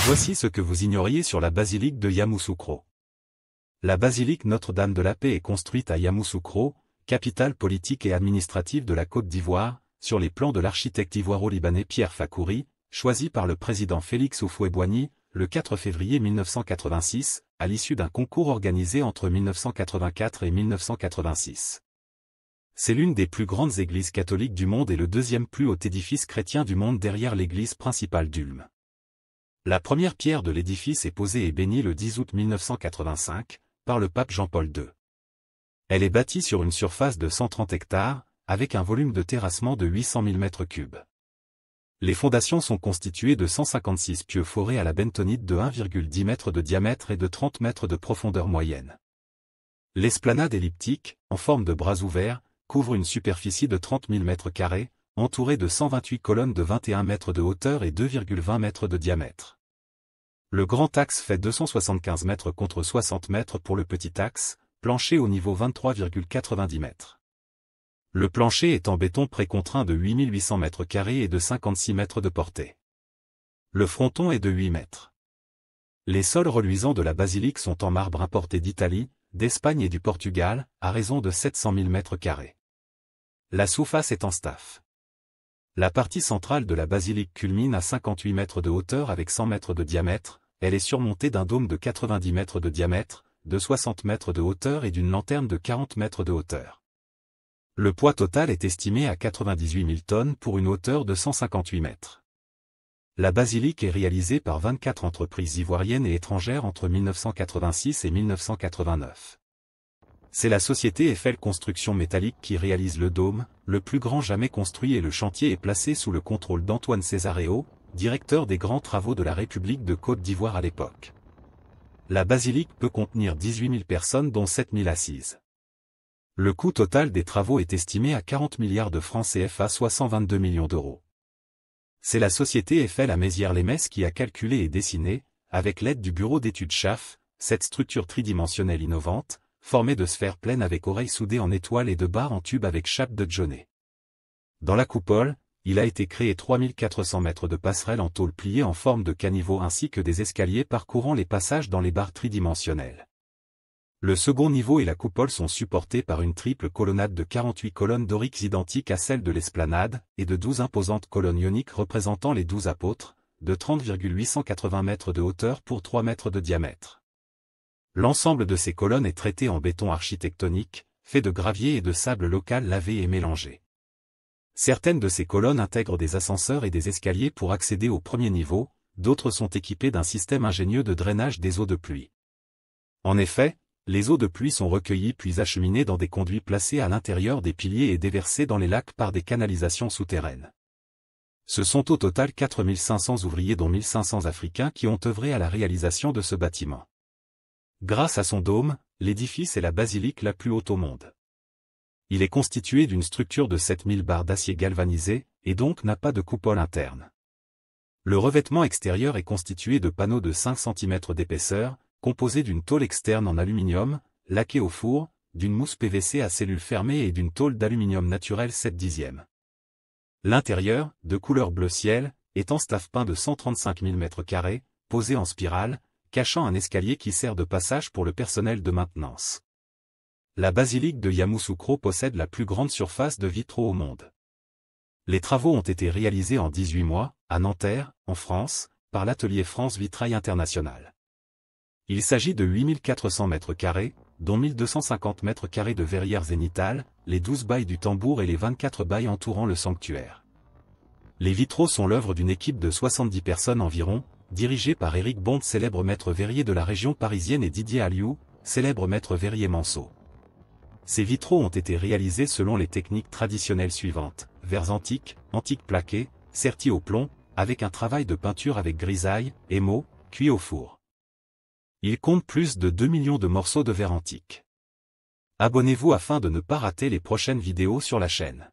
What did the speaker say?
Voici ce que vous ignoriez sur la basilique de Yamoussoukro. La basilique Notre-Dame de la Paix est construite à Yamoussoukro, capitale politique et administrative de la Côte d'Ivoire, sur les plans de l'architecte ivoiro-libanais Pierre Fakouri, choisi par le président Félix Houphouët-Boigny, le 4 février 1986, à l'issue d'un concours organisé entre 1984 et 1986. C'est l'une des plus grandes églises catholiques du monde et le deuxième plus haut édifice chrétien du monde derrière l'église principale d'Ulm. La première pierre de l'édifice est posée et bénie le 10 août 1985, par le pape Jean-Paul II. Elle est bâtie sur une surface de 130 hectares, avec un volume de terrassement de 800 000 m3. Les fondations sont constituées de 156 pieux forés à la bentonite de 1,10 m de diamètre et de 30 m de profondeur moyenne. L'esplanade elliptique, en forme de bras ouverts, couvre une superficie de 30 000 m², entourée de 128 colonnes de 21 mètres de hauteur et 2,20 m de diamètre. Le grand axe fait 275 mètres contre 60 mètres pour le petit axe, plancher au niveau 23,90 mètres. Le plancher est en béton précontraint de 8800 m² et de 56 mètres de portée. Le fronton est de 8 mètres. Les sols reluisants de la basilique sont en marbre importé d'Italie, d'Espagne et du Portugal, à raison de 700 000 m². La sous-face est en staff. La partie centrale de la basilique culmine à 58 mètres de hauteur avec 100 mètres de diamètre, elle est surmontée d'un dôme de 90 mètres de diamètre, de 60 mètres de hauteur et d'une lanterne de 40 mètres de hauteur. Le poids total est estimé à 98 000 tonnes pour une hauteur de 158 mètres. La basilique est réalisée par 24 entreprises ivoiriennes et étrangères entre 1986 et 1989. C'est la société Eiffel Construction Métallique qui réalise le dôme, le plus grand jamais construit, et le chantier est placé sous le contrôle d'Antoine Césaréo, directeur des grands travaux de la République de Côte d'Ivoire à l'époque. La basilique peut contenir 18 000 personnes dont 7 000 assises. Le coût total des travaux est estimé à 40 milliards de francs CFA, soit 122 millions d'euros. C'est la société Eiffel à Mézières-les-Messes qui a calculé et dessiné, avec l'aide du bureau d'études CHAF, cette structure tridimensionnelle innovante, formée de sphères pleines avec oreilles soudées en étoiles et de barres en tube avec chape de Djonais. Dans la coupole, il a été créé 3400 mètres de passerelles en tôle pliée en forme de caniveau ainsi que des escaliers parcourant les passages dans les barres tridimensionnelles. Le second niveau et la coupole sont supportés par une triple colonnade de 48 colonnes doriques identiques à celles de l'esplanade, et de 12 imposantes colonnes ioniques représentant les 12 apôtres, de 30,880 mètres de hauteur pour 3 mètres de diamètre. L'ensemble de ces colonnes est traité en béton architectonique, fait de gravier et de sable local lavé et mélangé. Certaines de ces colonnes intègrent des ascenseurs et des escaliers pour accéder au premier niveau, d'autres sont équipées d'un système ingénieux de drainage des eaux de pluie. En effet, les eaux de pluie sont recueillies puis acheminées dans des conduits placés à l'intérieur des piliers et déversées dans les lacs par des canalisations souterraines. Ce sont au total 4 500 ouvriers dont 1 500 Africains qui ont œuvré à la réalisation de ce bâtiment. Grâce à son dôme, l'édifice est la basilique la plus haute au monde. Il est constitué d'une structure de 7000 barres d'acier galvanisé, et donc n'a pas de coupole interne. Le revêtement extérieur est constitué de panneaux de 5 cm d'épaisseur, composés d'une tôle externe en aluminium, laquée au four, d'une mousse PVC à cellules fermées et d'une tôle d'aluminium naturel 7/10. L'intérieur, de couleur bleu ciel, est en staff peint de 135 000 m², posé en spirale, cachant un escalier qui sert de passage pour le personnel de maintenance. La basilique de Yamoussoukro possède la plus grande surface de vitraux au monde. Les travaux ont été réalisés en 18 mois, à Nanterre, en France, par l'atelier France Vitrail International. Il s'agit de 8400 m², dont 1250 m² de verrières zénitales, les 12 bailles du tambour et les 24 bailles entourant le sanctuaire. Les vitraux sont l'œuvre d'une équipe de 70 personnes environ, dirigée par Éric Bond, célèbre maître verrier de la région parisienne, et Didier Alliou, célèbre maître verrier manceau. Ces vitraux ont été réalisés selon les techniques traditionnelles suivantes: verres antiques, antiques plaqués, sertis au plomb, avec un travail de peinture avec grisaille, émaux, cuit au four. Il compte plus de 2 millions de morceaux de verre antique. Abonnez-vous afin de ne pas rater les prochaines vidéos sur la chaîne.